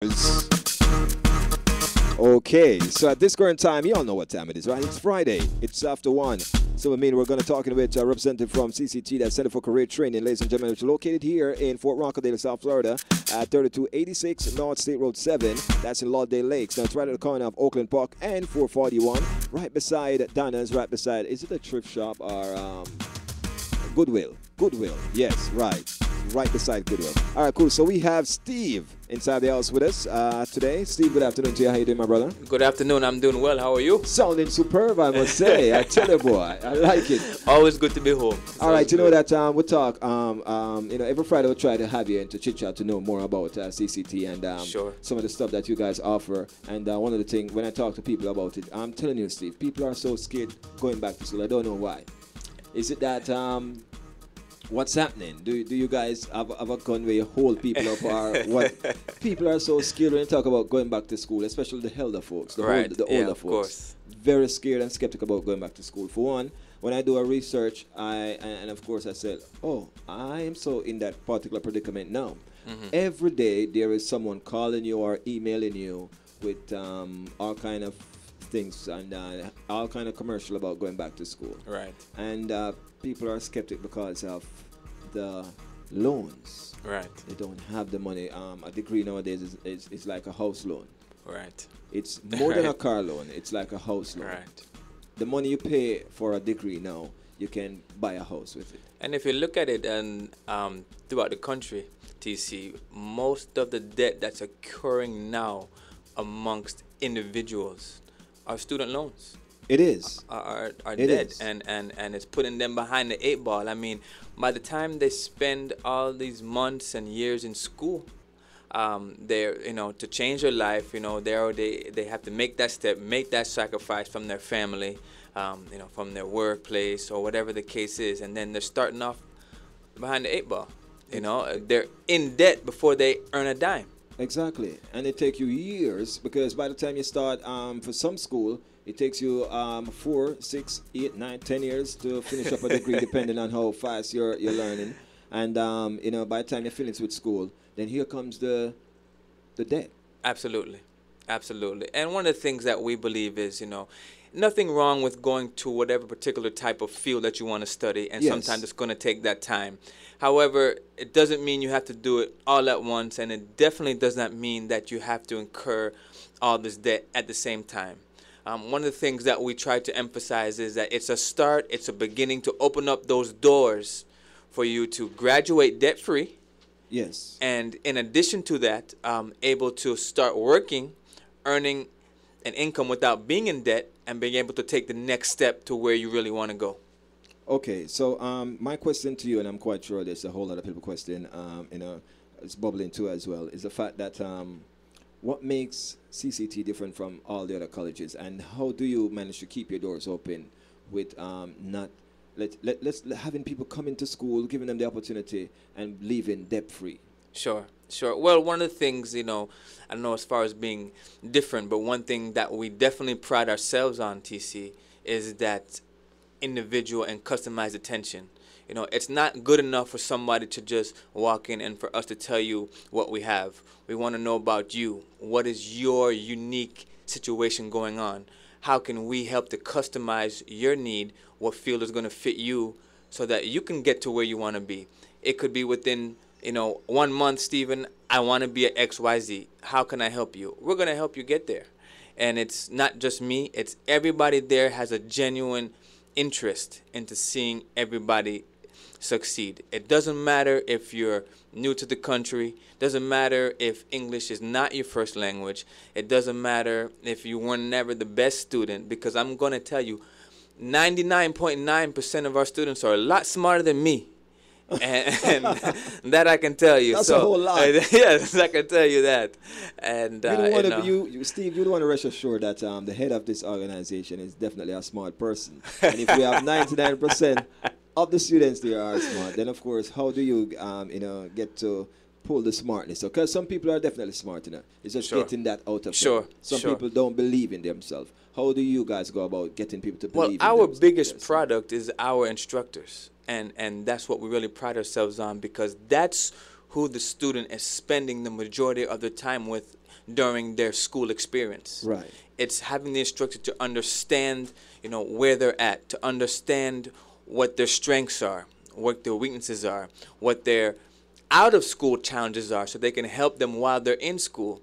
News. Okay, so at this current time, you all know what time it is, right? It's Friday. It's after 1. So, we're going to talk with a representative from CCT, that's Center for Career Training, ladies and gentlemen, which is located here in Fort Rockadale, South Florida, at 3286 North State Road 7. That's in Lauderdale Lakes. Now, it's right at the corner of Oakland Park and 441, right beside Donna's, right beside, is it a thrift shop or Goodwill? Goodwill, yes, right beside Goodwill. All right, cool. So we have Steve inside the house with us today. Steve, good afternoon to you. How you doing, my brother? Good afternoon. I'm doing well. How are you? Sounding superb, I must say. I tell you, boy, I like it. Always good to be home. All right, you know that we'll talk. Every Friday we'll try to have you and to chit chat to know more about CCT and sure. some of the stuff that you guys offer. And one of the things when I talk to people about it, I'm telling you, Steve, people are so scared going back to school. I don't know why. Is it that what's happening? Do you guys have a gun where you hold people up, or what? People are so scared when you talk about going back to school, especially the elder folks, the older folks. Course. Very scared and skeptical about going back to school. For one, when I do a research, and of course I said, oh, I am so in that particular predicament now. Mm-hmm. Every day there is someone calling you or emailing you with all kind of things and all kind of commercial about going back to school. Right. And people are skeptic because of the loans. Right. They don't have the money. A degree nowadays is like a house loan. Right. It's more than a car loan. It's like a house loan. Right. The money you pay for a degree now, you can buy a house with it. And if you look at it and throughout the country, TC, most of the debt that's occurring now amongst individuals are student loans. It is. Are it dead, is. And it's putting them behind the 8 ball. I mean, by the time they spend all these months and years in school, they're to change their life, they have to make that step, make that sacrifice from their family, from their workplace or whatever the case is, and then they're starting off behind the 8 ball. They're in debt before they earn a dime. Exactly, and it takes you years because by the time you start for some school, it takes you 4, 6, 8, 9, 10 years to finish up a degree, depending on how fast you're learning. And by the time you're finished with school, then here comes the debt. Absolutely, absolutely. And one of the things that we believe is, nothing wrong with going to whatever particular type of field that you want to study, and sometimes it's going to take that time. However, it doesn't mean you have to do it all at once, and it definitely does not mean that you have to incur all this debt at the same time. One of the things that we try to emphasize is that it's a start, it's a beginning to open up those doors for you to graduate debt-free. Yes. And in addition to that, able to start working, earning an income without being in debt, and being able to take the next step to where you really want to go. Okay, so my question to you, and I'm quite sure there's a whole lot of people question, it's bubbling too as well, is the fact that what makes CCT different from all the other colleges, and how do you manage to keep your doors open with let's having people come into school, giving them the opportunity, and leaving debt-free? Sure. Well, one of the things, I don't know as far as being different, but one thing that we definitely pride ourselves on, TC, is that individual and customized attention. It's not good enough for somebody to just walk in and for us to tell you what we have. We want to know about you. What is your unique situation going on? How can we help to customize your need? What field is going to fit you so that you can get to where you want to be? It could be within 1 month, Stephen, I want to be at XYZ. How can I help you? We're going to help you get there. And it's not just me. It's everybody there has a genuine interest into seeing everybody succeed. It doesn't matter if you're new to the country. Doesn't matter if English is not your first language. It doesn't matter if you were never the best student, because I'm going to tell you, 99.9% of our students are a lot smarter than me. and that I can tell you. That's a whole lot. Yes, I can tell you that. And Steve, you don't want to rest assured that the head of this organization is definitely a smart person. And if we have 99% of the students there are smart, then of course, how do you get to pull the smartness? Because some people are definitely smart enough. It's just getting that out of them. Some people don't believe in themselves. How do you guys go about getting people to believe in themselves? Well, our biggest product is our instructors. And that's what we really pride ourselves on, because that's who the student is spending the majority of their time with during their school experience. Right. It's having the instructor to understand, where they're at, to understand what their strengths are, what their weaknesses are, what their out of school challenges are, so they can help them while they're in school.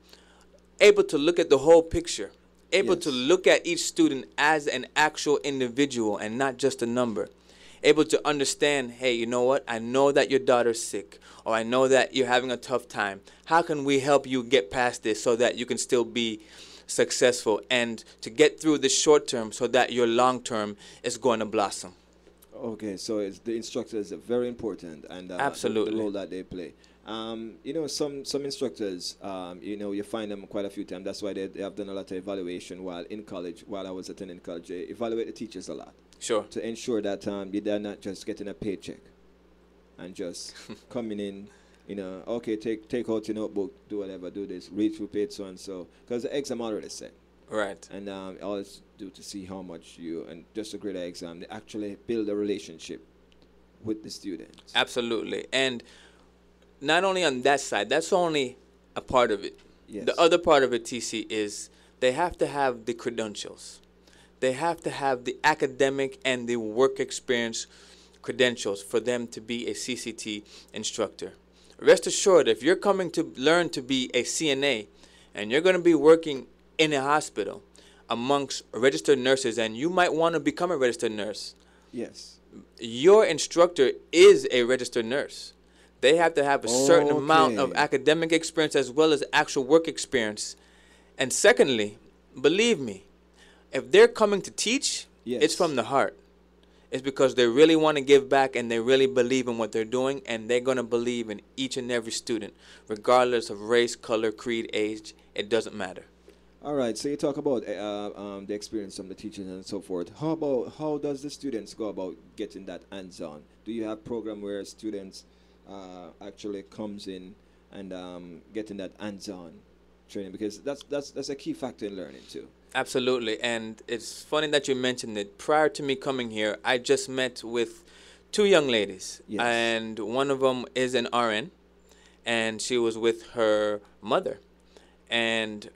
Able to look at the whole picture, able to Yes. look at each student as an actual individual and not just a number. Able to understand, hey, you know what? I know that your daughter's sick, or I know that you're having a tough time. How can we help you get past this so that you can still be successful and to get through the short term so that your long term is going to blossom? Okay, so it's the instructors are very important, and Absolutely. the role that they play. Some instructors, you find them quite a few times. That's why they have done a lot of evaluation while in college. While I was attending college, they evaluate the teachers a lot Sure. to ensure that they're not just getting a paycheck and just coming in. Okay, take out your notebook, do whatever, do this, read through page so and so, because the exam already set. Right. And all it's do to see how much and just a greater exam, they actually build a relationship with the students. Absolutely. And not only on that side, that's only a part of it. Yes. The other part of it, TC, is they have to have the credentials. They have to have the academic and the work experience credentials for them to be a CCT instructor. Rest assured, if you're coming to learn to be a CNA and you're going to be working in a hospital amongst registered nurses, and you might want to become a registered nurse, Yes. your instructor is a registered nurse. They have to have a certain amount of Okay. academic experience as well as actual work experience. And secondly, believe me, if they're coming to teach, Yes. it's from the heart. It's because they really want to give back and they really believe in what they're doing, and they're going to believe in each and every student, regardless of race, color, creed, age. It doesn't matter. All right. So you talk about the experience from the teachers and so forth. How does the students go about getting that hands-on? Do you have program where students actually comes in and getting that hands-on training, because that's a key factor in learning too. Absolutely. And it's funny that you mentioned it. Prior to me coming here, I just met with two young ladies. Yes. And one of them is an RN, and she was with her mother. And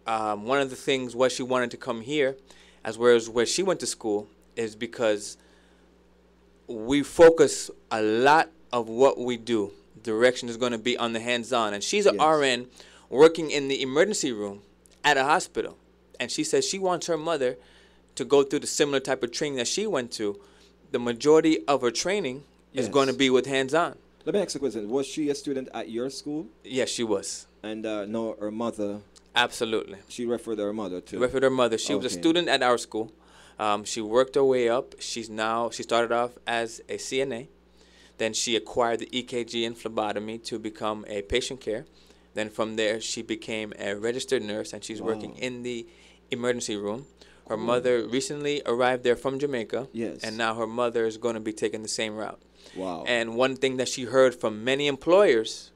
one of the things why she wanted to come here, as well as where she went to school, is because we focus a lot of what we do. Direction is going to be on the hands-on. And she's an Yes. RN working in the emergency room at a hospital. And she says she wants her mother to go through the similar type of training that she went to. The majority of her training is Yes. going to be with hands-on. Let me ask a question. Was she a student at your school? Yes, she was. And no, her mother, Absolutely. she referred her mother She to. referred her mother. She was a Okay. student at our school. She worked her way up. She started off as a CNA. Then she acquired the EKG and phlebotomy to become a patient care. Then from there, she became a registered nurse, and she's working Wow. in the emergency room. Her Cool. mother recently arrived there from Jamaica. Yes. And now her mother is going to be taking the same route. Wow. And one thing that she heard from many employers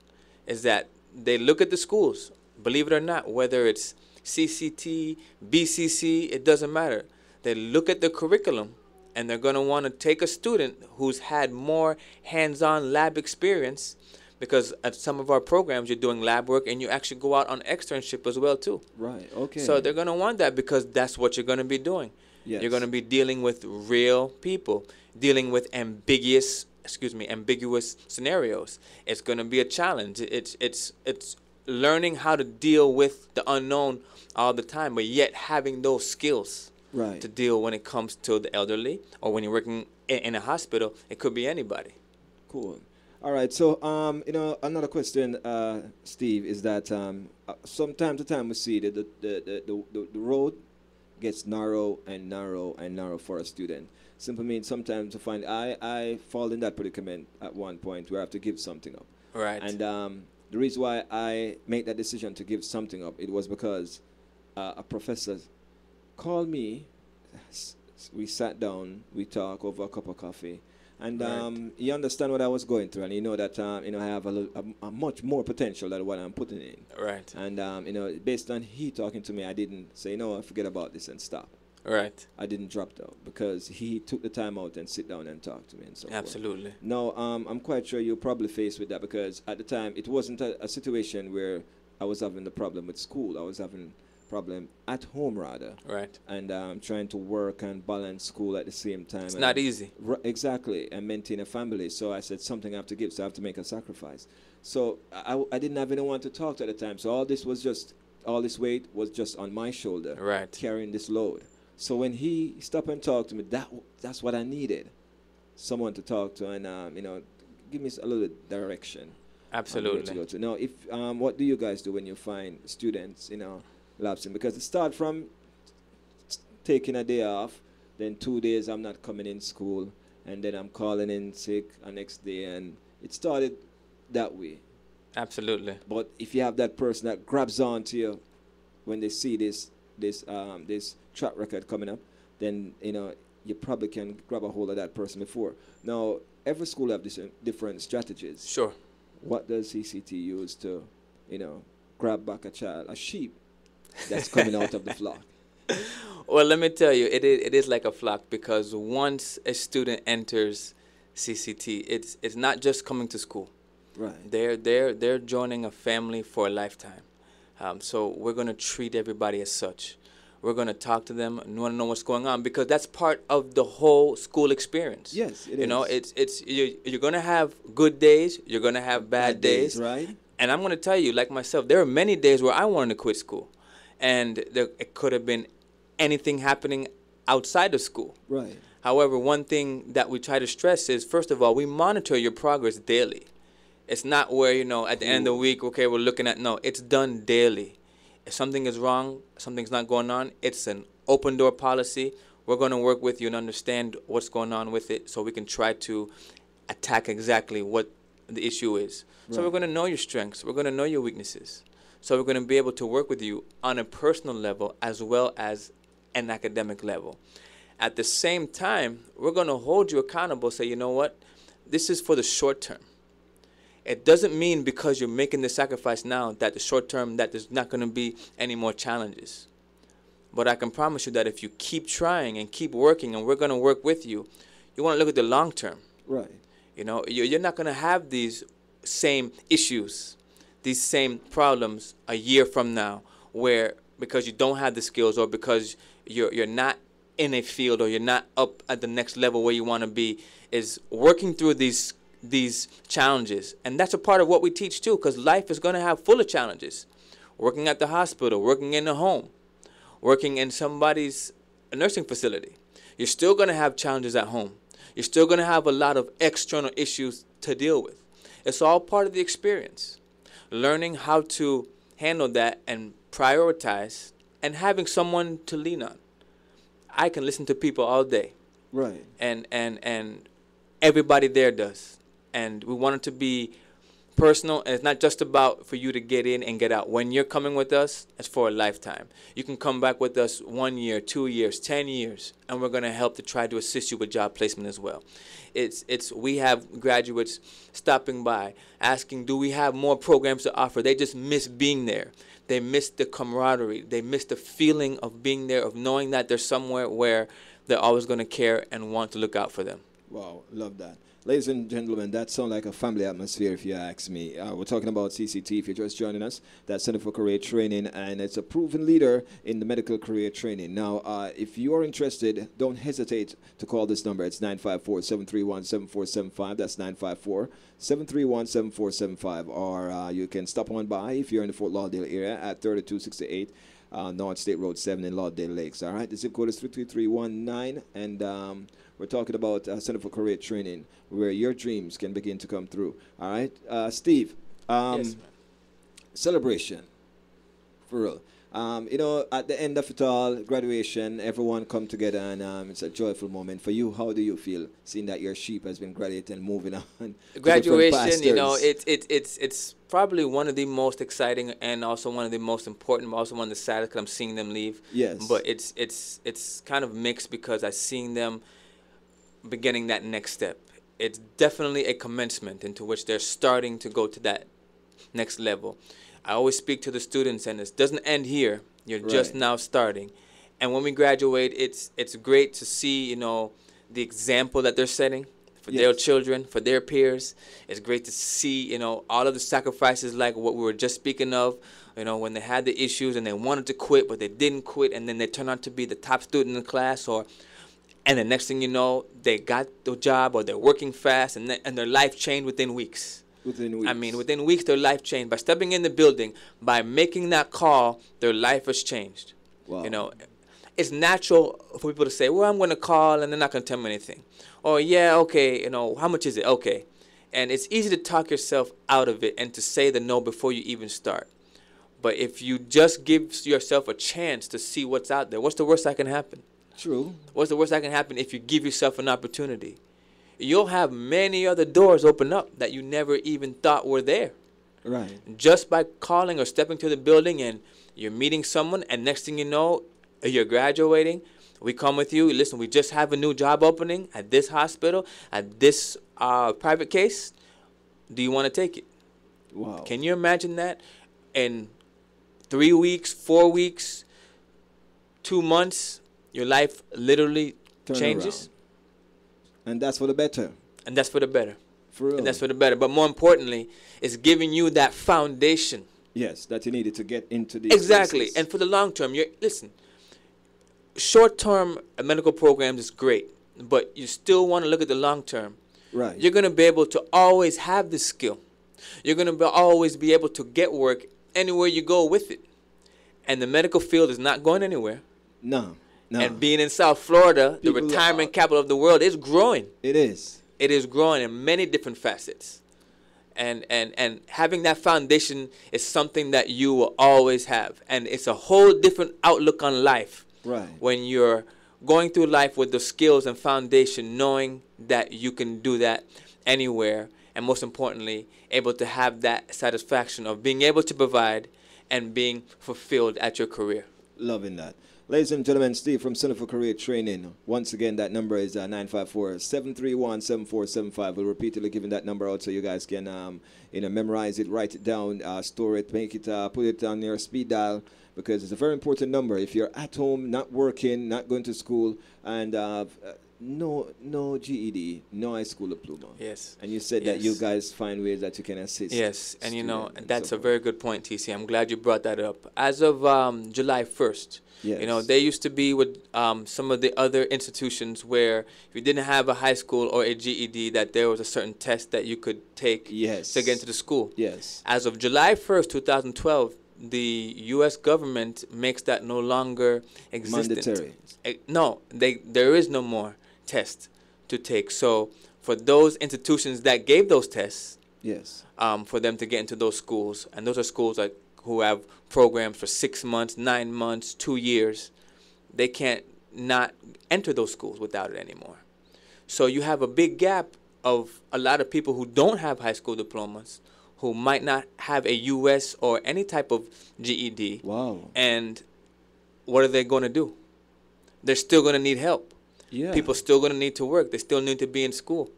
is that they look at the schools, believe it or not, whether it's CCT, BCC, it doesn't matter. They look at the curriculum, and they're going to want to take a student who's had more hands-on lab experience, because at some of our programs you're doing lab work and you actually go out on externship as well too. Right. Okay. So they're going to want that because that's what you're going to be doing. Yes. You're going to be dealing with real people, dealing with ambiguous scenarios. It's going to be a challenge. It's learning how to deal with the unknown all the time, but yet having those skills Right. to deal when it comes to the elderly, or when you're working in a hospital. It could be anybody. Cool. All right. So, another question, Steve, is that from time to time we see that the road gets narrow and narrow and narrow for a student. Simply means sometimes to find I fall in that predicament at one point where I have to give something up. Right. And the reason why I made that decision to give something up, it was because a professor called me. We sat down, we talked over a cup of coffee, and Right. he understand what I was going through, and he know that I have a much more potential than what I'm putting in. Right. And based on he talking to me, I didn't say no, I forget about this and stop. Right. I didn't drop out because he took the time out and sit down and talk to me and so forth. Absolutely. No, I'm quite sure you're probably faced with that because at the time it wasn't a situation where I was having the problem with school. I was having problem at home rather, Right. and trying to work and balance school at the same time. It's And not easy. exactly, and maintain a family. So I said something I have to give, so I have to make a sacrifice. So I didn't have anyone to talk to at the time. So all this weight was just on my shoulder, Right. carrying this load. So when he stopped and talked to me, that's what I needed, someone to talk to and give me a little direction. Where to go Absolutely. to. Now, if what do you guys do when you find students, lapsing? Because it start from taking a day off, then 2 days I'm not coming in school, and then I'm calling in sick the next day, and it started that way. Absolutely. But if you have that person that grabs on to you when they see this track record coming up, then you probably can grab a hold of that person before. Now, every school have different strategies. Sure. What does CCT use to, grab back a sheep that's coming out of the flock? Well, let me tell you, it is like a flock, because once a student enters CCT, it's not just coming to school. Right. They're joining a family for a lifetime. So we're gonna treat everybody as such. We're gonna talk to them and want to know what's going on, because that's part of the whole school experience. Yes, it You know, is. you're gonna have good days, you're gonna have bad days, right? and I'm gonna tell you, like myself, there are many days where I wanted to quit school, and it could have been anything happening outside of school. Right. However, one thing that we try to stress is, first of all, we monitor your progress daily. It's not where, at the end of the week, okay, we're looking at, no, it's done daily. If something is wrong, something's not going on, it's an open door policy. We're going to work with you and understand what's going on with it, so we can try to attack exactly what the issue is. So Right. we're going to know your strengths. We're going to know your weaknesses. So we're going to be able to work with you on a personal level as well as an academic level. At the same time, we're going to hold you accountable, say, you know what, this is for the short term. It doesn't mean because you're making the sacrifice now that the short term, that there's not going to be any more challenges. But I can promise you that if you keep trying and keep working, and we're going to work with you, you want to look at the long term. Right. You're not going to have these same issues, these same problems a year from now, where because you don't have the skills, or because you're not in a field, or you're not up at the next level where you want to be, is working through these challenges. And that's a part of what we teach too, because life is going to have full of challenges. Working at the hospital, working in a home, working in somebody's nursing facility, you're still going to have challenges at home. You're still going to have a lot of external issues to deal with. It's all part of the experience. Learning how to handle that and prioritize, and having someone to lean on. I can listen to people all day, Right. and everybody there does. And we want it to be personal, and it's not just about for you to get in and get out. When you're coming with us, it's for a lifetime. You can come back with us 1 year, 2 years, 10 years, and we're going to help to try to assist you with job placement as well. We have graduates stopping by asking, do we have more programs to offer? They just miss being there. They miss the camaraderie. They miss the feeling of being there, of knowing that there's somewhere where they're always going to care and want to look out for them. Wow, love that. Ladies and gentlemen, that sounds like a family atmosphere, if you ask me. We're talking about CCT, if you're just joining us. That's Center for Career Training, and it's a proven leader in the medical career training. Now, if you are interested, don't hesitate to call this number. It's 954-731-7475. That's 954-731-7475. Or you can stop on by if you're in the Fort Lauderdale area at 3268 North State Road 7 in Lauderdale Lakes. All right, the zip code is 33319, and we're talking about Center for Career Training, where your dreams can begin to come through. All right, Steve. Yes, man. Celebration, for real. At the end of it all, graduation, everyone come together, and it's a joyful moment. For you, how do you feel seeing that your sheep has been graduated and moving on? to different Graduation, pastures? it's probably one of the most exciting, and also one of the most important, but also one of the saddest, because I'm seeing them leave. Yes. But it's kind of mixed, because I'm seeing them beginning that next step. It's definitely a commencement into which they're starting to go to that next level. I always speak to the students, and it doesn't end here. You're just Right. now starting. And when we graduate, it's great to see, the example that they're setting for their Yes. children, for their peers. It's great to see, all of the sacrifices, like what we were just speaking of you know, when they had the issues and they wanted to quit, but they didn't quit, and then they turned out to be the top student in the class, and the next thing you know, they got the job or they're working fast, and their life changed within weeks. Within weeks. I mean, within weeks, their life changed. By stepping in the building, by making that call, their life has changed. Wow. You know, it's natural for people to say, well, I'm going to call, and they're not going to tell me anything. Or, yeah, okay, you know, how much is it? Okay. And it's easy to talk yourself out of it and to say the no before you even start. But if you just give yourself a chance to see what's out there, what's the worst that can happen? True. What's the worst that can happen if you give yourself an opportunity? You'll have many other doors open up that you never even thought were there. Right. Just by calling or stepping to the building and you're meeting someone, and next thing you know, you're graduating. We come with you. Listen, we just have a new job opening at this hospital, at this private case. Do you want to take it? Wow. Can you imagine that? In 3 weeks, 4 weeks, 2 months, your life literally Turn changes. around. And that's for the better. And that's for the better. For real. And that's for the better. But more importantly, it's giving you that foundation. Yes, that you needed to get into these Exactly. places. And for the long term, listen, short-term medical programs is great, but you still want to look at the long term. Right. You're going to be able to always have this skill. You're going to always be able to get work anywhere you go with it. And the medical field is not going anywhere. No. No. And being in South Florida, People the retirement capital of the world, is growing. It is. It is growing in many different facets. And having that foundation is something that you will always have. And it's a whole different outlook on life. Right. When you're going through life with the skills and foundation, knowing that you can do that anywhere, and most importantly, able to have that satisfaction of being able to provide and being fulfilled at your career. Loving that. Ladies and gentlemen, Steve from Center for Career Training. Once again, that number is 954-731-7475. We'll repeatedly giving that number out so you guys can memorize it, write it down, store it, make it, put it on your speed dial, because it's a very important number. If you're at home, not working, not going to school, and no GED, no high school diploma. Yes. And you said that you guys find ways that you can assist. Yes, and you know, students that's so a very good point, TC. I'm glad you brought that up. As of July 1st, Yes. you know, they used to be with some of the other institutions where if you didn't have a high school or a GED, that there was a certain test that you could take Yes. to get into the school. Yes. As of July 1st, 2012, the U.S. government makes that no longer existent. Mandatory. No, there is no more test to take. So for those institutions that gave those tests, Yes. for them to get into those schools, and those are schools like who have programs for 6 months, 9 months, 2 years, they can't not enter those schools without it anymore. So you have a big gap of a lot of people who don't have high school diplomas, who might not have a U.S. or any type of GED. Wow. And what are they going to do? They're still going to need help. Yeah. People still going to need to work. They still need to be in school.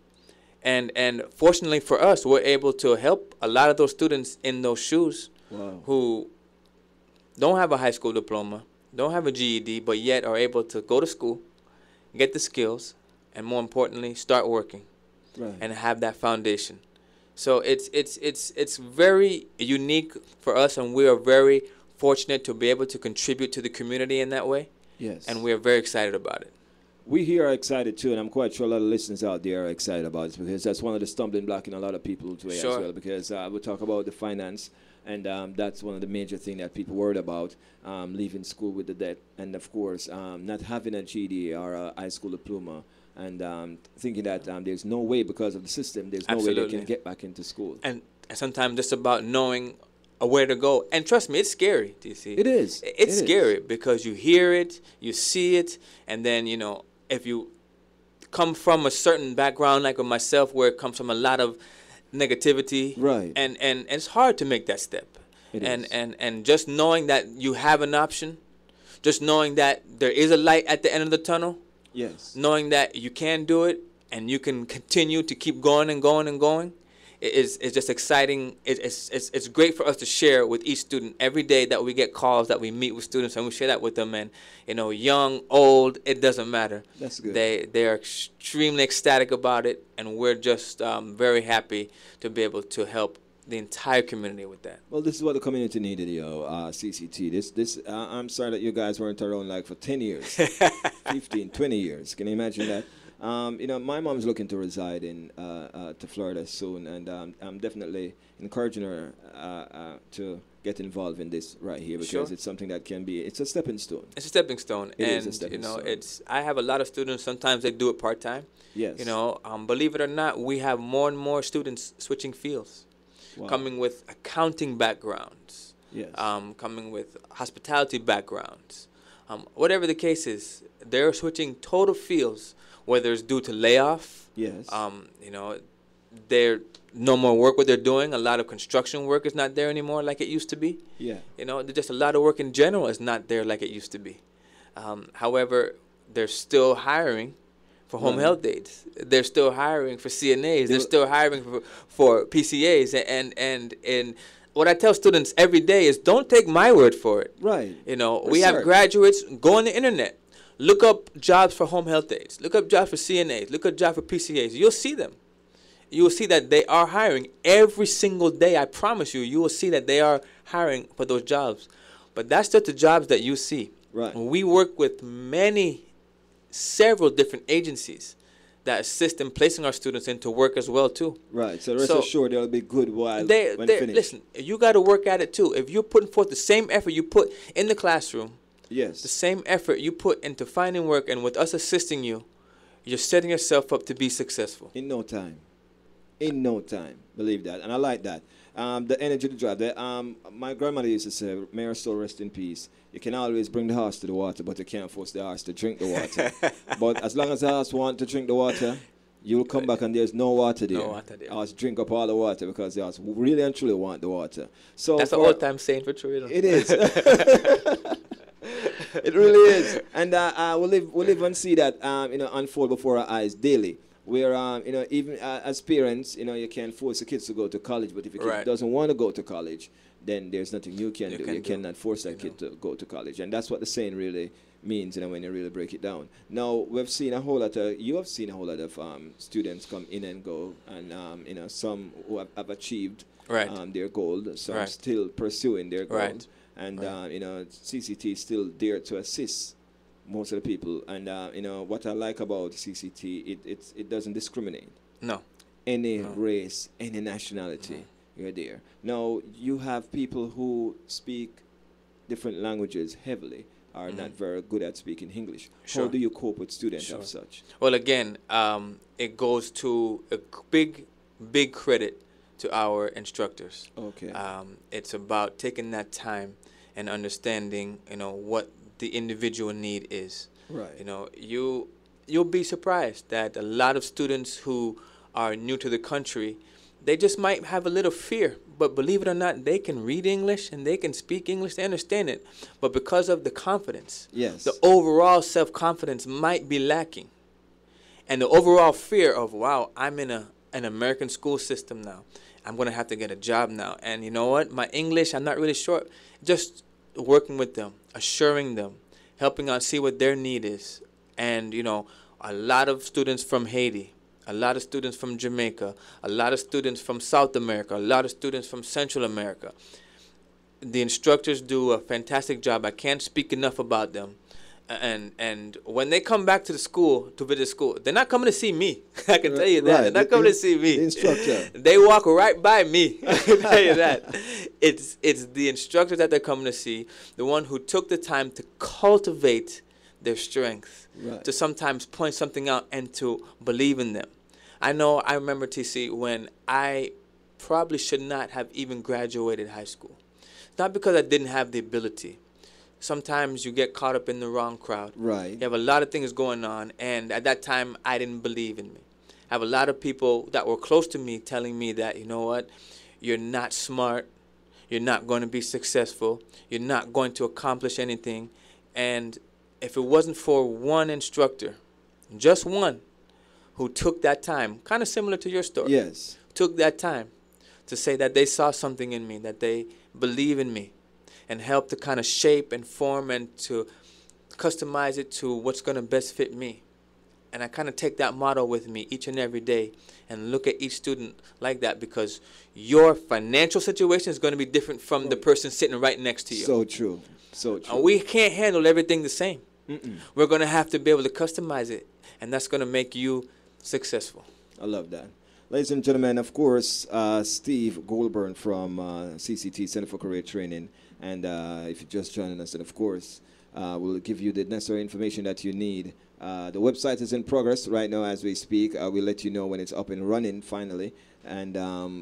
And fortunately for us, we're able to help a lot of those students in those shoes. Wow. Who don't have a high school diploma, don't have a GED, but yet are able to go to school, get the skills, and more importantly, start working, Right. and have that foundation. So it's very unique for us, and we are very fortunate to be able to contribute to the community in that way. Yes. And we are very excited about it. We here are excited too, and I'm quite sure a lot of listeners out there are excited about it, because that's one of the stumbling blocks in a lot of people's way Sure. as well. Because we talk about the finance, and that's one of the major things that people worried about, leaving school with the debt, and of course not having a GED or a high school diploma, and thinking that there's no way, because of the system, there's no way Absolutely. they can get back into school. And sometimes just about knowing where to go. And trust me, it's scary, DC. It is. It's scary because you hear it, you see it, and then, you know, if you come from a certain background like with myself, where it comes from a lot of negativity, Right. and it's hard to make that step. It and, is. and just knowing that you have an option, just knowing that there is a light at the end of the tunnel, Yes. knowing that you can do it and you can continue to keep going and going and going, it's just exciting. It's great for us to share with each student every day that we get calls, that we meet with students, and we share that with them. And, you know, young, old, it doesn't matter. That's good. They are extremely ecstatic about it, and we're just very happy to be able to help the entire community with that. Well, this is what the community needed, CCT. I'm sorry that you guys weren't around like for 10 years, 15, 20 years. Can you imagine that? My mom's looking to reside in to Florida soon, and I'm definitely encouraging her to get involved in this right here because Sure. it's something that it's a stepping stone. It's a stepping stone, It is and a stepping stone. I have a lot of students. Sometimes they do it part time. Yes. Believe it or not, we have more and more students switching fields, Wow. coming with accounting backgrounds, Yes. coming with hospitality backgrounds. Whatever the case is, they're switching total fields, whether it's due to layoff. Yes. They're no more work what they're doing. A lot of construction work is not there anymore like it used to be. Yeah. Just a lot of work in general is not there like it used to be. However, they're still hiring for home Right. health aides. They're still hiring for CNAs. They're They- still hiring for PCAs. And what I tell students every day is don't take my word for it. Right. We have Research. graduates. Go on the internet. Look up jobs for home health aides. Look up jobs for CNAs. Look up jobs for PCAs. You'll see them. You will see that they are hiring every single day. I promise you, you will see that they are hiring for those jobs. But that's just the jobs that you see. Right. We work with several different agencies that assist in placing our students into work as well too. Right. So rest So, assured they'll be good when They finished. listen. You got to work at it too. If you're putting forth the same effort you put in the classroom, the Yes. same effort you put into finding work, and with us assisting you, you're setting yourself up to be successful. In no time. In no time. Believe that. And I like that. The energy to drive. My grandmother used to say, may her soul rest in peace. You can always bring the horse to the water, but you can't force the horse to drink the water. But as long as the horse wants to drink the water, you'll come back and there's no water there. No water there. Horse drink up all the water because the horse really and truly want the water. So That's an for- old time saying for true. It is. It really is. And we'll live and see that unfold before our eyes daily. Where even as parents, you can force the kids to go to college, but if a kid Right. doesn't want to go to college, then there's nothing you can do. can You do. cannot force that kid to go to college, and that's what the saying really means. When you really break it down. Now you have seen a whole lot of students come in and go, and some who have achieved Right. their goal, some Right. still pursuing their goal, Right. and Right. CCT is still there to assist most of the people. And what I like about CCT, it doesn't discriminate. No. Any No. race, any nationality, you're there. Now you have people who speak different languages heavily, are not very good at speaking English. Sure. How do you cope with students Sure. of such? Well, again, it goes to a big credit to our instructors. Okay. It's about taking that time and understanding, what the individual need is. Right. You'll be surprised that a lot of students who are new to the country, they just might have a little fear. But believe it or not, they can read English and they can speak English. They understand it. But because of the confidence, Yes. the overall self-confidence might be lacking. And the overall fear of, wow, I'm in an American school system now. I'm going to have to get a job now. And you know what? My English, I'm not really sure. Just working with them, assuring them, helping out see what their need is. And, a lot of students from Haiti, a lot of students from Jamaica, a lot of students from South America, a lot of students from Central America. The instructors do a fantastic job. I can't speak enough about them. And when they come back to the school, to visit school, they're not coming to see me. I can tell you that. Right. They're not coming to see me. The instructor. They walk right by me. I can tell you that. It's the instructors that they're coming to see, the one who took the time to cultivate their strength, Right. to sometimes point something out and to believe in them. I remember, TC, when I probably should not have even graduated high school. Not because I didn't have the ability. Sometimes you get caught up in the wrong crowd. Right. You have a lot of things going on, and at that time, I didn't believe in me. I have a lot of people that were close to me telling me that, you know what, you're not smart, you're not going to be successful, you're not going to accomplish anything. And if it wasn't for one instructor, just one, who took that time, kind of similar to your story, Yes. took that time to say that they saw something in me, that they believe in me, and help to kind of shape and form and to customize it to what's going to best fit me. And I kind of take that motto with me each and every day and look at each student like that, because your financial situation is going to be different from the person sitting right next to you. So true. So true. And we can't handle everything the same. We're going to have to be able to customize it, and that's going to make you successful. I love that. Ladies and gentlemen, of course, Steve Goldburn from CCT, Center for Career Training. And if you're just joining us, and of course, we'll give you the necessary information that you need. The website is in progress right now as we speak. We'll let you know when it's up and running finally. And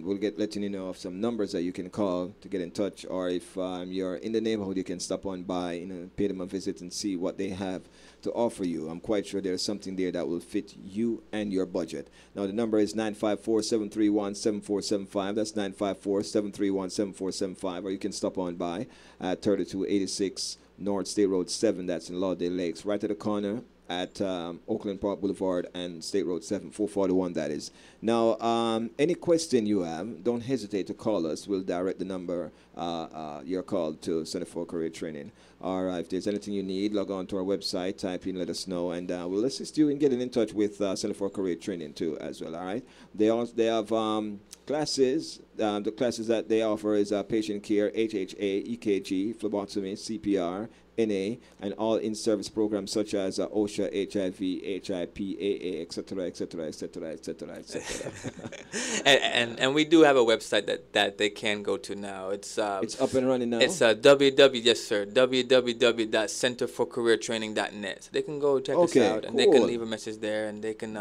we'll letting you know of some numbers that you can call to get in touch. Or if you're in the neighborhood, you can stop on by, pay them a visit and see what they have to offer you. I'm quite sure there's something there that will fit you and your budget. Now, the number is 954-731-7475. That's 954-731-7475. Or you can stop on by at 3286 North State Road 7. That's in Lauderdale Lakes, right at the corner at Oakland Park Boulevard and State Road 7, 441, that is. Now, any question you have, don't hesitate to call us. We'll direct the number your call to Center for Career Training. Or if there's anything you need, log on to our website, type in, let us know, and we'll assist you in getting in touch with Center for Career Training too as well, all right? They have classes. The classes that they offer is patient care, HHA, EKG, phlebotomy, CPR, NA, and all in-service programs such as OSHA, HIV, HIP, AA, etc., etc., etc., etc., etc. And we do have a website that they can go to now. It's up and running now. It's www.centerforcareertraining.net. So they can go check us out, and they can leave a message there, and they can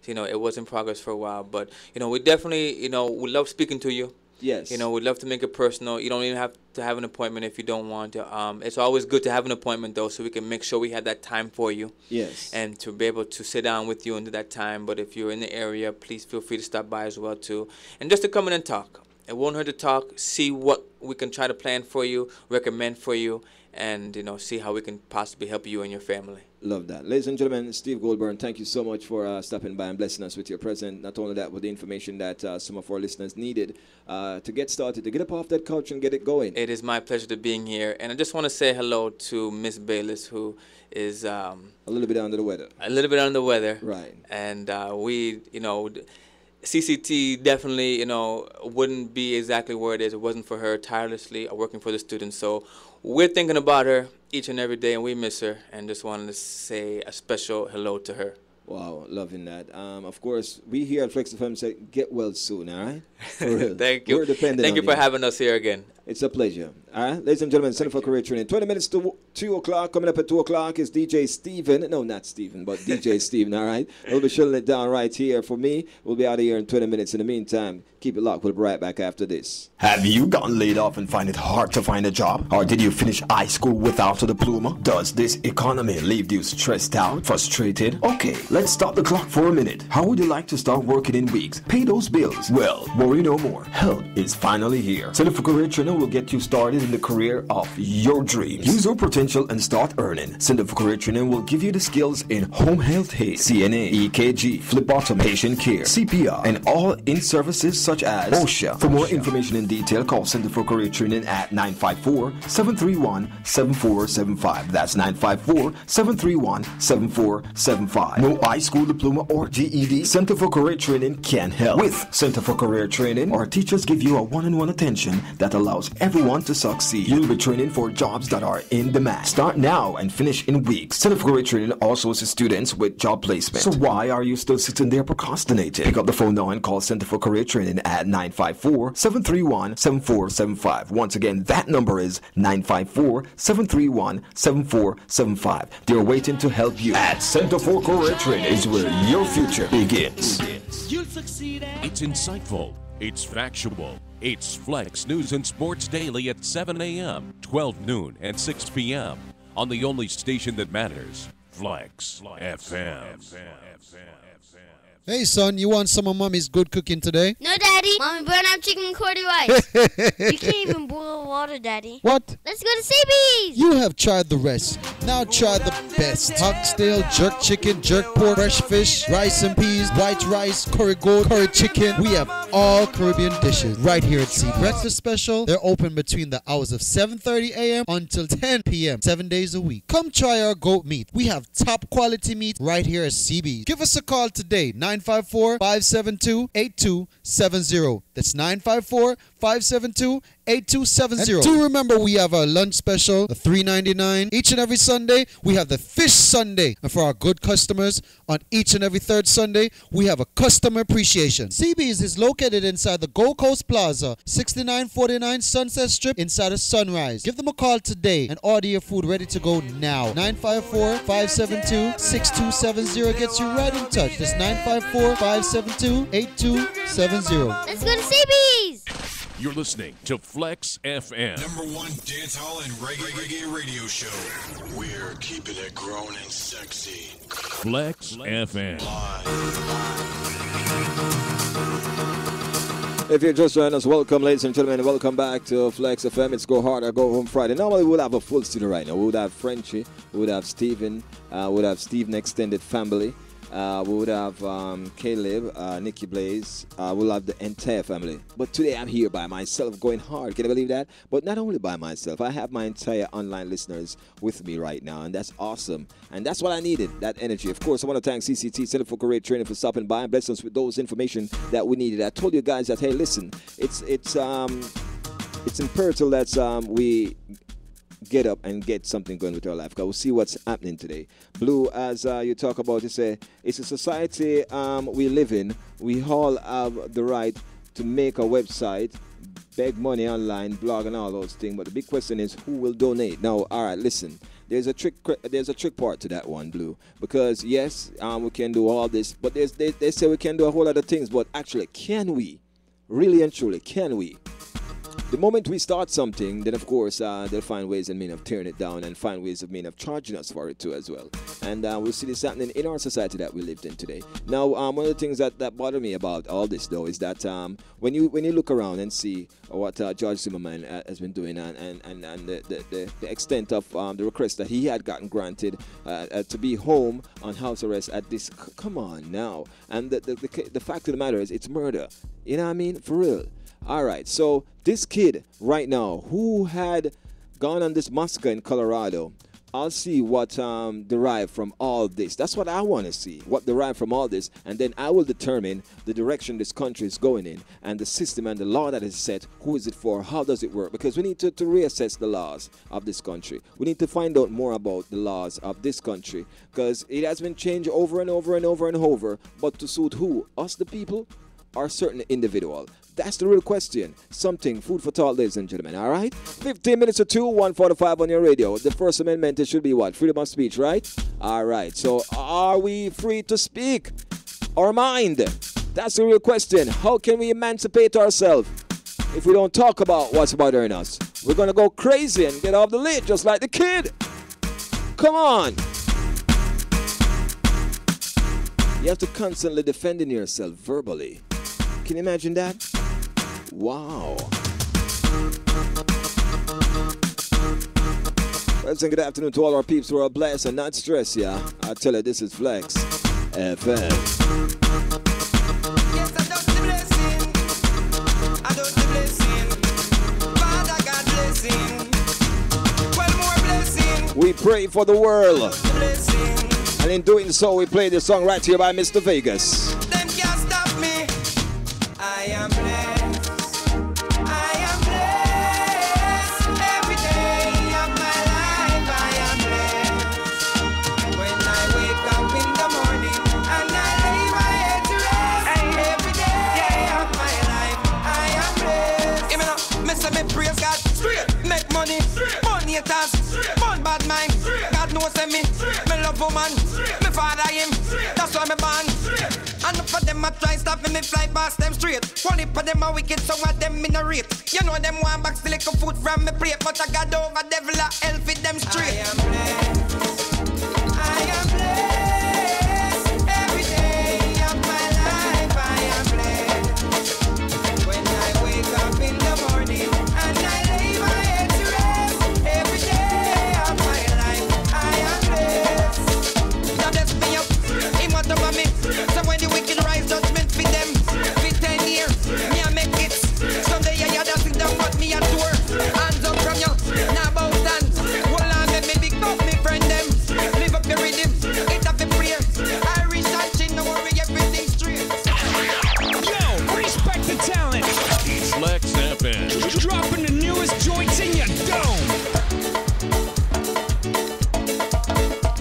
it was in progress for a while, but we definitely we love speaking to you. Yes. We'd love to make it personal. You don't even have to have an appointment if you don't want to. It's always good to have an appointment, though, so we can make sure we have that time for you. Yes. And to be able to sit down with you and do that time. But if you're in the area, please feel free to stop by as well, too. And just to come in and talk. It won't hurt to talk, see what we can try to plan for you, recommend for you, and, see how we can possibly help you and your family. Love that. Ladies and gentlemen, Steve Goldburn, thank you so much for stopping by and blessing us with your presence. Not only that, but the information that some of our listeners needed to get started, to get up off that couch and get it going. It is my pleasure to being here. And I just want to say hello to Miss Bayless, who is a little bit under the weather. A little bit under the weather. Right. And we, CCT definitely, wouldn't be exactly where it is. It wasn't for her tirelessly working for the students. So we're thinking about her each and every day, and we miss her, and just wanted to say a special hello to her. Wow, loving that. Of course, we here at Flexx FM say get well soon, all right? For real. Thank you. We're dependent Thank you on for having us here again. It's a pleasure. All right, ladies and gentlemen, Center for Career Training. 20 minutes to 2 o'clock. Coming up at 2 o'clock is DJ Steven. No, not Steven, but DJ Steven, all right? We'll be shutting it down right here. For me, we'll be out of here in 20 minutes. In the meantime, keep it locked. We'll be right back after this. Have you gotten laid off and find it hard to find a job? Or did you finish high school without a diploma? Does this economy leave you stressed out, frustrated? Okay, let's stop the clock for a minute. How would you like to start working in weeks? Pay those bills? Well, worry no more. Help is finally here. Center for Career Training will get you started in the career of your dreams. Use your potential and start earning. Center for Career Training will give you the skills in home health aid, CNA, EKG, phlebotomy, patient care, CPR, and all in services such as OSHA. For more information in detail, call Center for Career Training at 954-731-7475. That's 954-731-7475. No high school diploma or GED? Center for Career Training can help. With Center for Career Training, our teachers give you a one-on-one attention that allows everyone to succeed. You'll be training for jobs that are in demand. Start now and finish in weeks. Center for Career Training also assists students with job placement. So why are you still sitting there procrastinating? Pick up the phone now and call Center for Career Training at 954-731-7475. Once again, that number is 954-731-7475. They're waiting to help you. At Center for Career Training is where your future begins. It's insightful. It's factual. It's Flexx News and Sports Daily at 7 a.m., 12 noon, and 6 p.m. on the only station that matters, Flexx FM. Hey, son, you want some of Mommy's good cooking today? No, Daddy. Mommy, burn up chicken and cordy rice. You can't even boil water, Daddy. What? Let's go to CB's. You have tried the rest. Now try the best. Oxtail, jerk chicken, jerk pork, fresh fish, rice and peas, white rice, curry goat, curry chicken. We have all Caribbean dishes right here at Sea. Breakfast special, they're open between the hours of 7:30 a.m. until 10 p.m. 7 days a week. Come try our goat meat. We have top quality meat right here at CB's. Give us a call today, 954-572-8270. That's 954-572-8270. And do remember, we have our lunch special, the $3.99. Each and every Sunday, we have the Fish Sunday. And for our good customers, on each and every third Sunday, we have a customer appreciation. CB's is located inside the Gold Coast Plaza, 6949 Sunset Strip, inside of Sunrise. Give them a call today and order your food ready to go now. 954-572-6270 gets you right in touch. That's 954-572-8270. Let's go to CB's. You're listening to Flexx FM. #1 dance hall and reggae radio show. We're keeping it grown and sexy. Flexx FM. If you're just joining us, welcome, ladies and gentlemen. Welcome back to Flexx FM. It's Go Hard or Go Home Friday. Normally, we would have a full studio right now. We would have Frenchie. We would have Steven. We would have Steven Extended Family. We would have Caleb, Nikki Blaze. We'll have the entire family. But today I'm here by myself going hard. Can you believe that? But not only by myself. I have my entire online listeners with me right now. And that's awesome. And that's what I needed, that energy. Of course, I want to thank CCT, Center for Career Training, for stopping by and blessing us with those information that we needed. I told you guys that, hey, listen, it's imperative that we get up and get something going with our life, because we'll see what's happening today. Blue, as you talk about, you say it's a society we live in. We all have the right to make a website, beg money online, blog, and all those things. But the big question is, who will donate? Now, all right, listen. There's a trick part to that one, Blue, because yes, we can do all this, but they say we can do a whole lot of things. But actually, can we? Really and truly, can we? The moment we start something, then of course they'll find ways and means of tearing it down, and find ways of means of charging us for it too as well. And we'll see this happening in our society that we lived in today. Now, one of the things that bother me about all this though is that when you look around and see what George Zimmerman has been doing, and the extent of the request that he had gotten granted to be home on house arrest at this, come on now. And the fact of the matter is, it's murder. You know what I mean? For real. All right, so this kid right now who had gone on this massacre in Colorado, I'll see what derived from all this. That's what I want to see, what derived from all this, and then I will determine the direction this country is going in, and the system and the law that is set. Who is it for? How does it work? Because we need to reassess the laws of this country. We need to find out more about the laws of this country, because it has been changed over and over and over and over, but to suit who? Us, the people, or certain individual? That's the real question. Something, food for thought, ladies and gentlemen, all right? 15 minutes to 2, 145 on your radio. The First Amendment, it should be what? Freedom of speech, right? All right, so are we free to speak our mind? That's the real question. How can we emancipate ourselves if we don't talk about what's bothering us? We're going to go crazy and get off the lid just like the kid. Come on. You have to constantly defending yourself verbally. Can you imagine that? Wow. Well, good afternoon to all our peeps who are blessed and not stressed, yeah. I tell you, this is Flexx FM. Yes, I don't the blessing. I don't the blessing. Father God blessing. Well, more blessing. We pray for the world. Blessing. And in doing so, we play this song right here by Mr. Vegas. Them can't stop me. I am blessed. I am blessed. Every day of my life, I am blessed. When I wake up in the morning and I lay my head to rest, every day of my life, I am blessed. Give me now, me say me praise God. Straight. Make money. Straight. Money haters. Straight. Fun bad mind. Straight. God knows me. Straight. Me love woman. Straight. Me father him. Straight. That's why me born. Straight. And for them I try stop me fly past them straight. Only for them a wicked, some of them in a rate. You know them want back still little food from me plate, but I got over devil a hell with them straight. I am blessed. I am blessed. Every day of my life I am blessed. When I wake up in the morning and I lay my head to rest, every day of my life I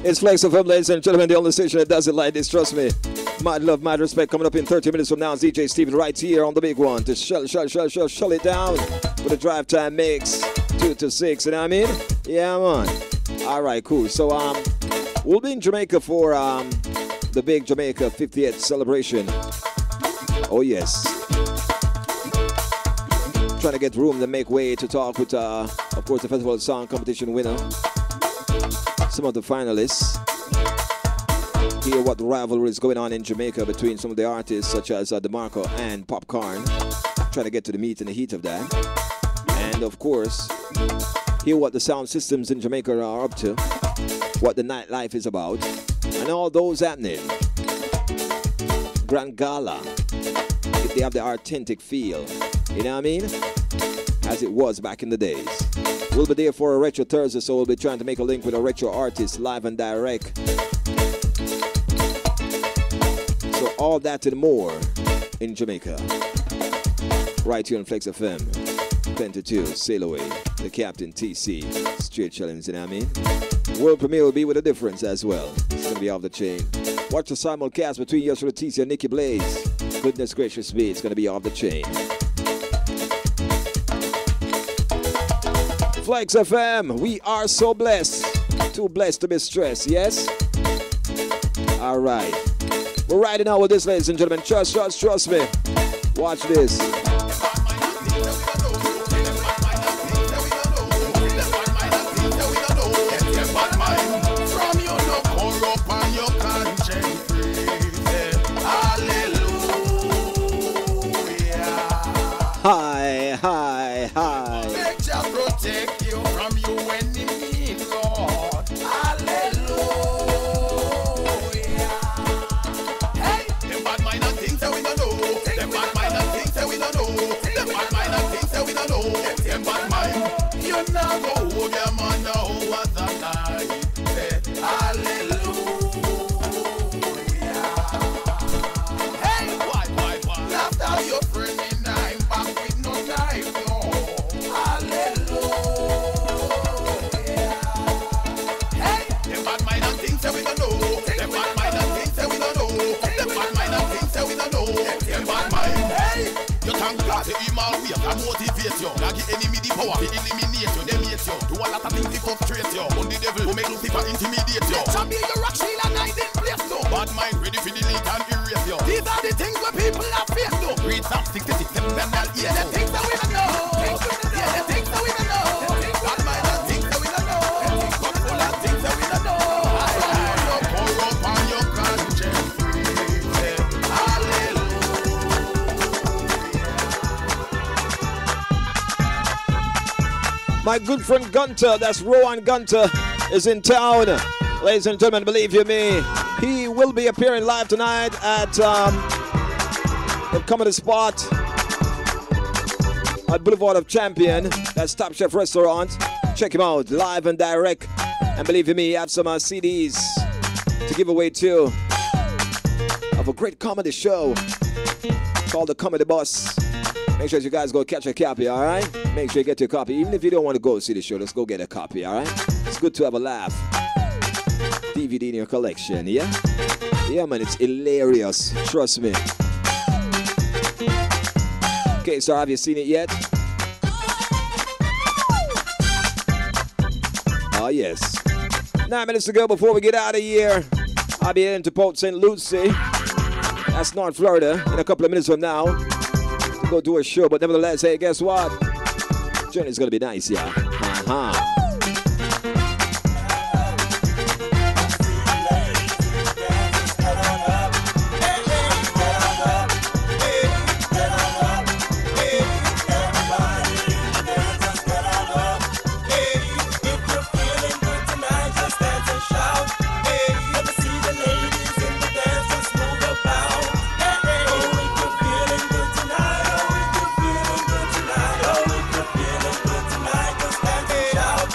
It's Flexx FM, ladies and gentlemen, the only station that does it like this, trust me. Mad love, mad respect. Coming up in 30 minutes from now, it's DJ Steven right here on the big one to shut it down with a drive time mix 2 to 6, you know what I mean? Yeah, man. All right, cool. So we'll be in Jamaica for the big Jamaica 50th celebration. Oh yes. Trying to get room to make way to talk with, of course, the Festival Song Competition winner. Some of the finalists. Hear what rivalry is going on in Jamaica between some of the artists such as DeMarco and Popcorn. Trying to get to the meat and the heat of that. And of course, hear what the sound systems in Jamaica are up to. What the nightlife is about. And all those happening. Grand Gala. If they have the authentic feel. You know what I mean? As it was back in the days. We'll be there for a Retro Thursday, so we'll be trying to make a link with a retro artist live and direct. So all that and more in Jamaica. Right here on Flexx FM. 22, Sail Away, the Captain TC, Straight Challenge, you know what I mean? World premiere will be with a difference as well. It's going to be off the chain. Watch the simulcast between Yoshua TC and Nikki Blaze. Goodness gracious me, it's going to be off the chain. Flexx FM, we are so blessed. Too blessed to be stressed, yes? All right. We're riding out with this, ladies and gentlemen. Trust me. Watch this. Hi, hi, hi. Let just protect you from you enemy, Lord. Hallelujah. Hey, them bad mind and things that we don't know. Them bad mind and things that we don't know. Them bad mind and things that we don't know. Them bad mind. You now go hold your man now over the night. Hallelujah. Hey, why? After your friend and I'm back with no knife, no. Hallelujah. Hey, them bad mind and things that we don't know. Them bad mind and things that we don't know. Them bad mind and things that we don't know. Them bad mind. Hey, you thank God the email we have motivate you. Now give enemy the power to eliminate you, them hate you. Do a lot of things to frustrate you. On the devil who make Lucifer intimidate you. Shall be your rock shield and I didn't place you. Bad mind ready for delete and erase you. These are the things where people have faced you. Read Psalm 66, them and yeah, the things that we don't know. Yeah, the things that we don't know. Bad mind and things that we don't know. God full of things that we don't know. I pour up on your conscience. Hallelujah. My good friend Gunter, that's Rowan Gunter, is in town. Ladies and gentlemen, believe you me, he will be appearing live tonight at the comedy spot at Boulevard of Champion. That's Top Chef Restaurant. Check him out live and direct. And believe you me, he have some CDs to give away too of a great comedy show called The Comedy Bus. Make sure you guys go catch a copy, all right? Make sure you get your copy. Even if you don't want to go see the show, let's go get a copy, all right? It's good to have a laugh. DVD in your collection, yeah? Yeah, man, it's hilarious. Trust me. Okay, so have you seen it yet? Oh, yes. 9 minutes to go before we get out of here. I'll be heading to Port St. Lucie. That's North Florida in a couple of minutes from now. To go do a show, but nevertheless, hey, guess what? Journey's gonna be nice, yeah. Uh-huh. Shout.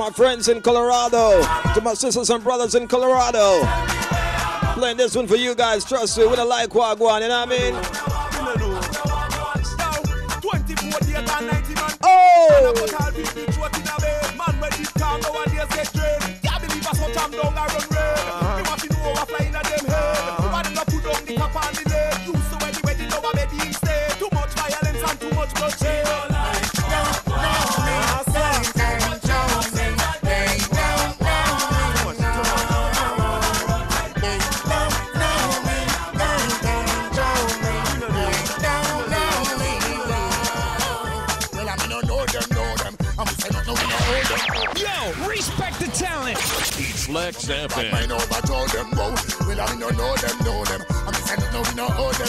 my friends in Colorado, to my sisters and brothers in Colorado. Playing this one for you guys, trust me, with a like wagwan, you know what I mean? Oh! Respect the talent. Flexx FM. I know about all them go. Well, I don't know them. I'm saying no, we know all them.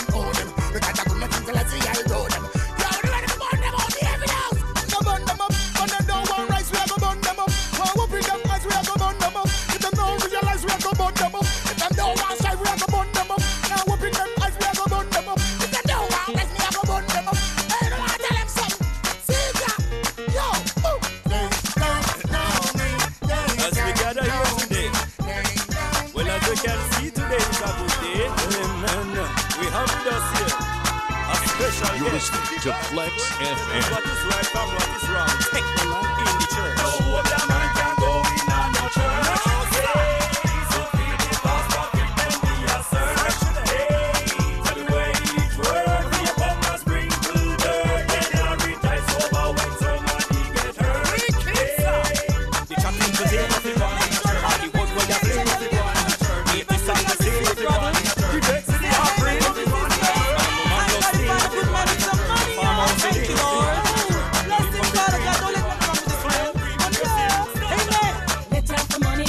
Because I come until I see I know them. Yo, the way to burn them out the heavy house. Go burn them up. When them don't want rice, we are go burn them up. How we bring them guys, we are go burn them up. If them don't realize, we are go burn them up. If them don't want strife, we are go burn them up. Now we bring them guys, we are go burn them up. If them don't want rest, we are go burn them up. Hey, don't want to tell them something. See that? Yo, As we gather here today, well, as we can see today is a good day. We have with us here a special You're guest. listening to Flexx FM. What is right from what is wrong? Take the man in the church. No other man can go in on no church. So feed the pastor, feed them be a search. Tell the way each word we upon the sprinkle dirt. Then every time sober when somebody get hurt. The chatting to say nothing wrong in the church. The word where you play nothing wrong in the church. If the song to say nothing wrong in the church. The vex in the offering nothing wrong in the church. Thank you, Lord. Blessing, Father God, don't let me come with this friend. Amen. Let out the money.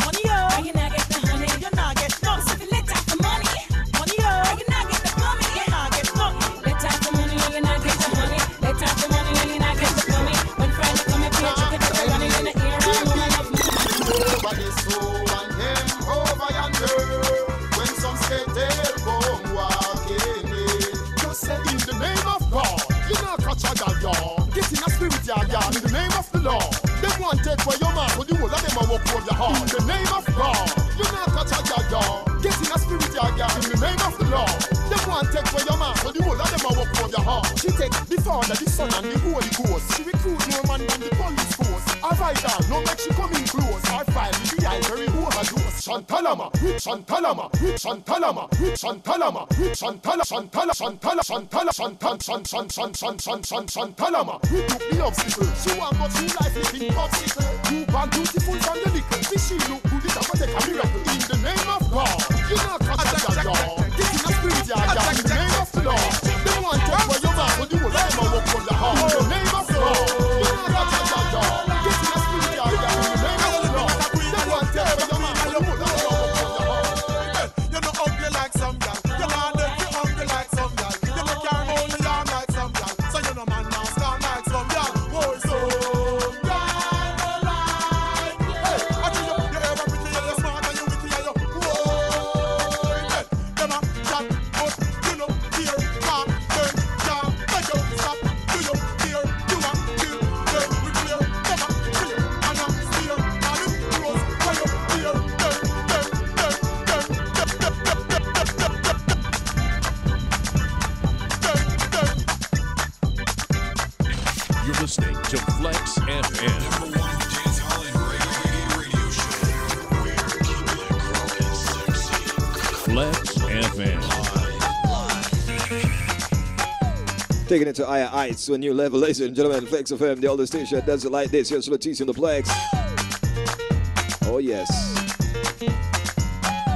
Money, yo. You not get the honey. You not get none. So if you let out the money. Money, yo. You not get the money. You not get none. Let out the money, you not get the honey. Let out the money, you not get the money. When Friday come and pay, you get the money in the ear. over this soul and him over yonder. When some say they'll come walking in, just say in the name of God, you not catch a y'all. Get in a spirit, y'all, in the name of the Lord. They want to take away your man, but you will let them walk over your heart. In the name of God, you not catch a y'all. Get in a spirit, y'all, in the name of the Lord. They want to take away your man, but you will let them walk over your heart. She take the Father, the Son, and the Holy Ghost. She recruit more man than the police force. I fight down, no make she come in close. I fight with the eye very overdose. Chantalama, Chantalama, Chantalama, Chantalama, Chantalama. We took the obstacle. She want but she life living popsicle. You born beautiful from the little. Fishy look good, it's a take a miracle. In the name of God, you not catch a y'all. This is a spirit, y'all. In the name of the Lord. They want to take away your man, but you will let them walk on your heart. In the name of God, you not catch a y'all. This is a spirit, y'all. In the name of the Lord. They want to take away your man, but you will let them walk on your heart. You're not ugly like some gal. You're not ugly like some gal. You look your only arm like some gal. So you know man now stand like some gal. Boy, so gal like. Hey, I tell you, you're ever pretty, you're smart and you're witty and you're boy. Them a chat, but you know here, man, them gal. Make you stop. Do you hear? You a kill them with clear. Them a clear and a steer. And it grows when you hear them. You're listening to Flexx FM. Number one dance hall and reggae radio show. We're keeping it grown and sexy. Flexx FM. Taking it to higher heights to a new level, ladies and gentlemen. Flexx FM, the older station that does it like this. Here's Leticia in the Flexx. Oh, yes.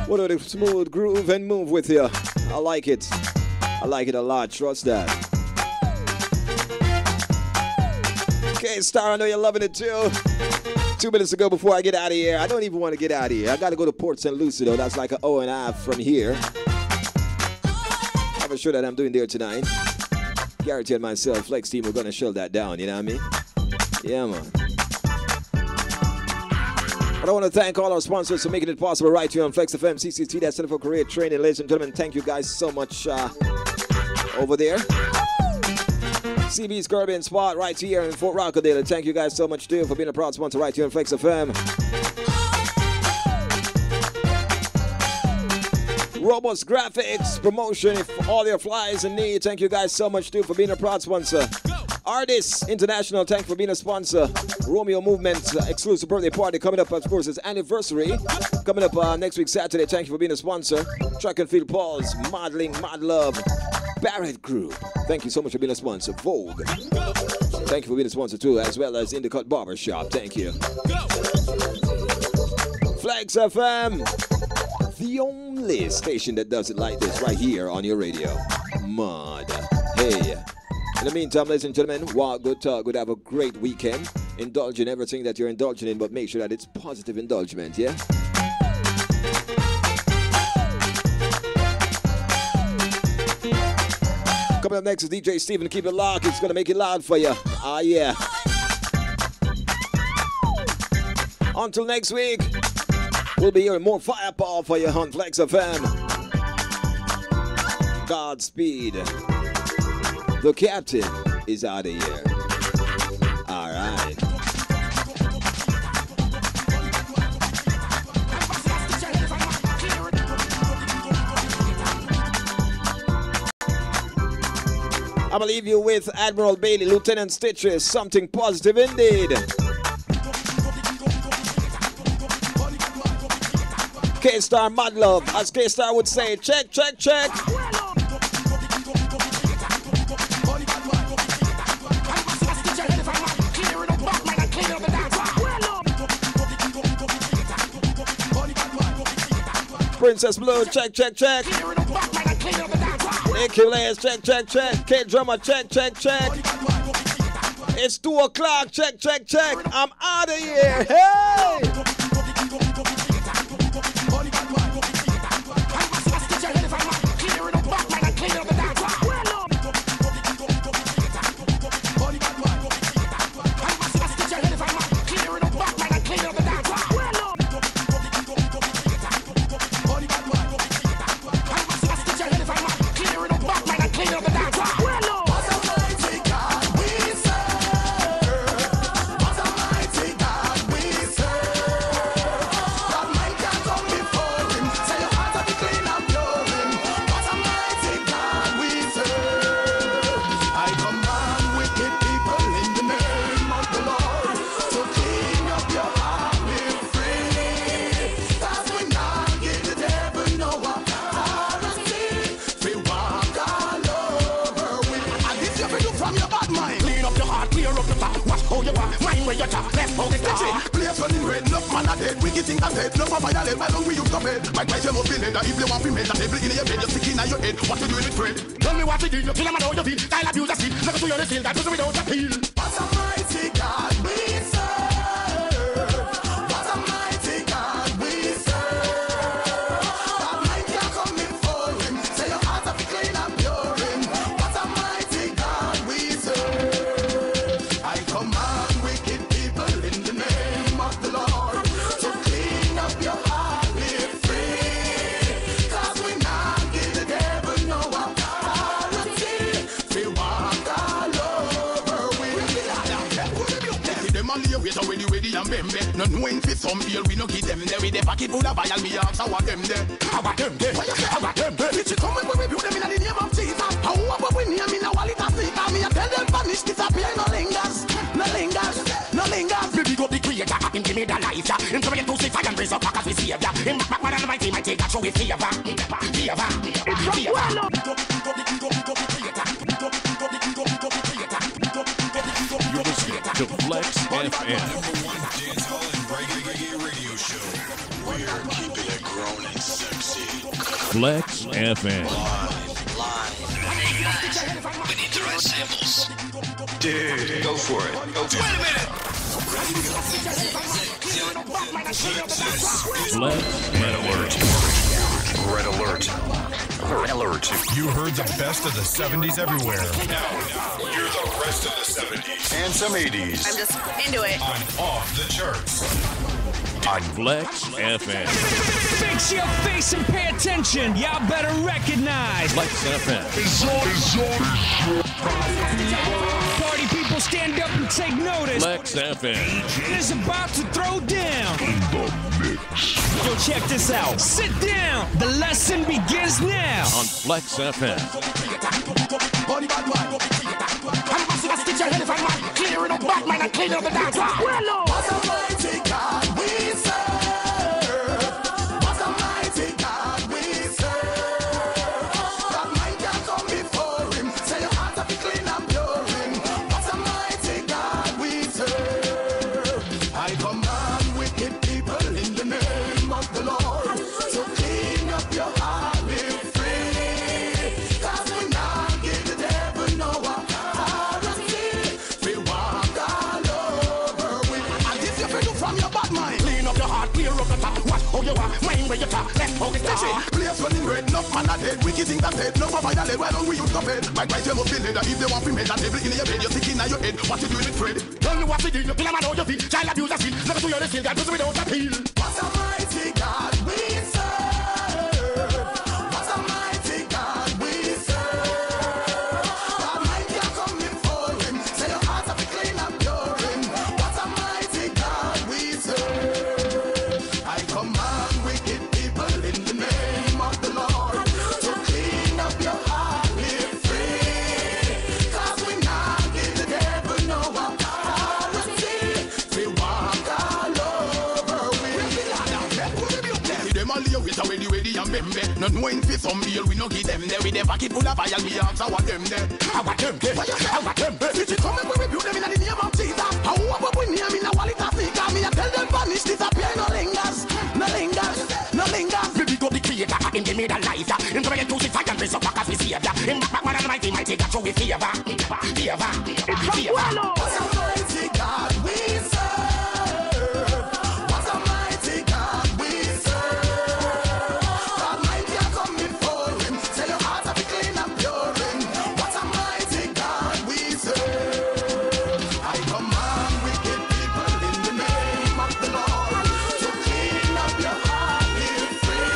What a smooth groove and move with you. I like it. I like it a lot. Trust that. Okay, Star, I know you're loving it too. 2 minutes ago before I get out of here. I don't even want to get out of here. I got to go to Port St. Lucie, though. That's like an hour and a half from here. I'm sure that I'm doing there tonight. Guaranteed myself, Flexx team, we're going to shell that down, you know what I mean? Yeah, man. But I want to thank all our sponsors for making it possible right here on Flexx FM, CCT, that's Center for Career Training. Ladies and gentlemen, thank you guys so much over there. CB's Caribbean Spot right here in Fort Rockadale. And thank you guys so much too for being a proud sponsor right here on Flexx FM. Robust Graphics promotion for all your flyers in need. Thank you guys so much too for being a proud sponsor. Artists International, thank you for being a sponsor. Romeo Movement exclusive birthday party coming up, of course, it's anniversary. Coming up next week, Saturday. Thank you for being a sponsor. Track and Field Paul's Modeling, Mad Love. Barrett Group, thank you so much for being a sponsor. Vogue, thank you for being a sponsor too, as well as In the Cut Barber Shop. Thank you. Flexx FM, the only station that does it like this right here on your radio. Mud. Hey. In the meantime, ladies and gentlemen, walk good, talk good, have a great weekend. Indulge in everything that you're indulging in, but make sure that it's positive indulgence, yeah? Coming up next is DJ Steven. Keep it locked. It's going to make it loud for you. Ah, yeah. Until next week, we'll be hearing more firepower for you on Flexx FM. Godspeed. The captain is out of here. All right. I'm going to leave you with Admiral Bailey, Lieutenant Stitches. Something positive indeed. K-Star Mad Love, as K-Star would say, check, check, check. Princess Blue, check, check, check. Achilles, check, check, check. K-Drummer, check, check, check. It's 2 o'clock, check, check, check. I'm out of here, hey! Tell me what it is, you kill 'em and how you feel. Style abuse, I see. Look at you, you're still that was without appeal. What a mighty God we serve. What a mighty God we serve. That mind can't come before him. Say your heart have to clean and pure him. What a mighty God we serve. I command wicked people in the name of the Lord to clean up your heart, live free. 'Cause we not give the devil no authority. We walk all over with them all here, wait when you ready and bembe. No knowing fit some feel we no give them there. With the pocket full of vial, me ask how them there. How about them there? How about them there? It's coming when we build them in the name of Jesus. How about we name in a wallet of Satan? Me a tell them vanish, disappear, no lingers. No lingers, no lingers. Baby go the creator, him give me the life, yeah. Him to me to see fire and raise up back as we save, yeah. Him back one and mighty, mighty, that show we favor. You're listening to Flexx FM. #1 dancehall and reggae radio show. We're keeping it grown and sexy. Flexx FM. Hey guys, we need the right samples. Dude, go for it. Go for it. Wait a minute. Ready to go. Flexx Red alert. Red alert. Red alert. You heard the best of the 70s everywhere. Now, you're the rest of the 70s. And some 80s. I'm just into it. On Off the Charts. on Flexx FM. Fix your face and pay attention. Y'all better recognize. Flexx FM. It's on. stand up and take notice. Flexx FM. And it's about to throw down. Yo, check this out. Sit down. The lesson begins now. On Flexx FM. Clearing up Batman and cleaning up the dance. What a mighty God we serve. What a mighty God we serve. That man can come before him. Say your heart be clean and pure. What a mighty God we serve. I command wicked people in the name of the Lord to clean up your heart, live free. 'Cause we not give the devil no authority. We walk all over with. And this you feel from your bad mind. Clean up your heart, clear up the top. Watch how you are, mind where you talk. Left how you start. Place running red, enough man are dead. Wicked things are dead, no provide a lead. Why don't we use the bed? My price you must be leather. If they want to make that table in your bed, you're sticking in your head. What you doing with Fred? Tell me what you do. You kill a man how you feel. Child abuse a feel. Never do your still. God does without appeal. What a mighty God we serve. What a mighty God we serve. That man can come before him. Say your heart be clean and pure. What a mighty God we serve. I command wicked people in the name of the Lord to clean up your heart, live free. 'Cause we not give the devil no authority. We walk all over with. Them all here with a ready and bembe. Not knowing for some meal we no give them there. We never keep full of fire. We ask our them there. Our them there. Our them there. Did you come and we rebuke them in the name of Jesus? How about we name in a wallet of Africa? Me I tell them vanish, disappear, no lingers. No lingers. No lingers. We big up the creator in the middle life. In the way to see fire and raise up back as we see ya. In back man and mighty God show we favor. Favor. What a mighty God we serve. What a mighty God we serve. That man can come before him. Say your heart be clean and pure. What a mighty God we serve. I command wicked people in the name of the Lord to clean up your heart, live free.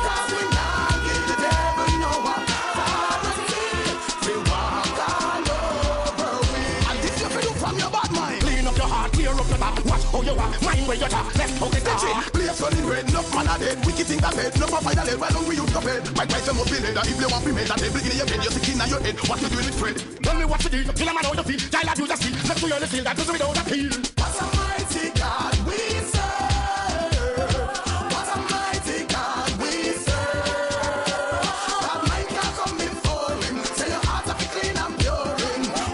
'Cause we not give the devil no authority. We walk all over with. And this you feel from your bad mind. Clean up your heart, clear up your top. Watch how you are, mind where you talk. Left how you start. Place running red, enough man are dead. Wicked things are dead, no provide a lead. Why don't we use the bed? My price you must be leather. If they want to make that table in your bed, you're sticking in your head. What you doing with Fred? Tell me what you do. You kill a man how you feel. Child abuse a feel. Never do your still. God does without appeal. What a mighty God we serve. What a mighty God we serve. That man can come before him. Say your heart be clean and pure.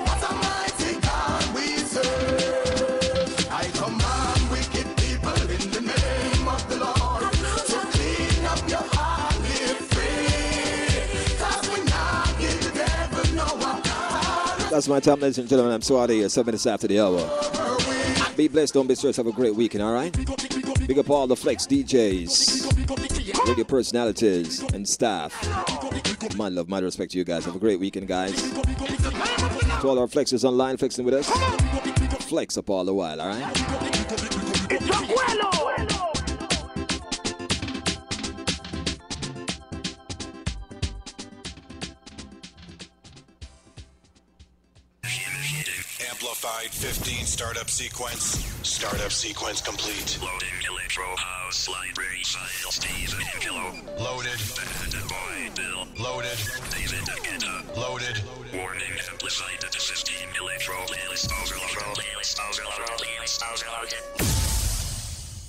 What a mighty God we serve. I command wicked people in the name of the Lord to clean up your heart, live free. 'Cause we not give the devil no authority. That's my time, ladies and gentlemen. I'm so out of here, 7 minutes after the hour. Be blessed, don't be stressed. Have a great weekend, all right? Big up all the Flexx DJs, radio personalities, and staff. My love, my respect to you guys. Have a great weekend, guys. To all our Flexers online, flexing with us. Flex up all the while, all right? Amplified 15 startup sequence. Startup sequence complete. Loading electro house library file Steven Kilo. Loaded. Bad boy Bill. Loaded. David Guetta. Loaded. Warning amplified to 15 electro playlist overload. Playlist overload. Playlist overload.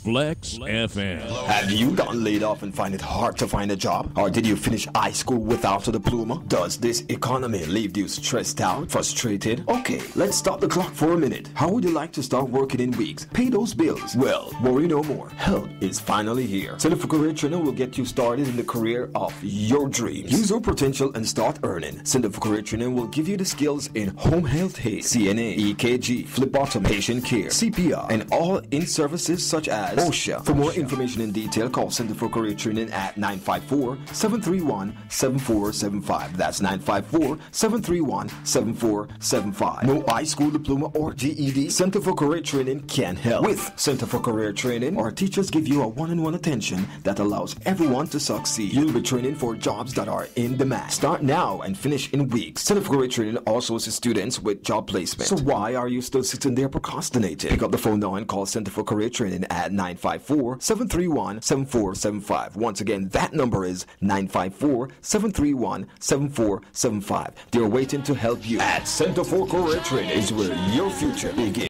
Flexx FM. Have you gotten laid off and find it hard to find a job? Or did you finish high school without a diploma? Does this economy leave you stressed out, frustrated? Okay, let's stop the clock for a minute. How would you like to start working in weeks? Pay those bills? Well, worry no more. Help is finally here. Center for Career Training will get you started in the career of your dreams. Use your potential and start earning. Center for Career Training will give you the skills in home health aid, CNA, EKG, phlebotomy, patient care, CPR, and all in services such as OSHA. For more information in detail, call Center for Career Training at 954-731-7475. That's 954-731-7475. No high school diploma or GED? Center for Career Training can help. With Center for Career Training, our teachers give you a one-on-one attention that allows everyone to succeed. You'll be training for jobs that are in demand. Start now and finish in weeks. Center for Career Training also assists students with job placement. So why are you still sitting there procrastinating? Pick up the phone now and call Center for Career Training at 954-731-7475. Once again, that number is 954-731-7475. They're waiting to help you. At Center for Career Training is where your future begins.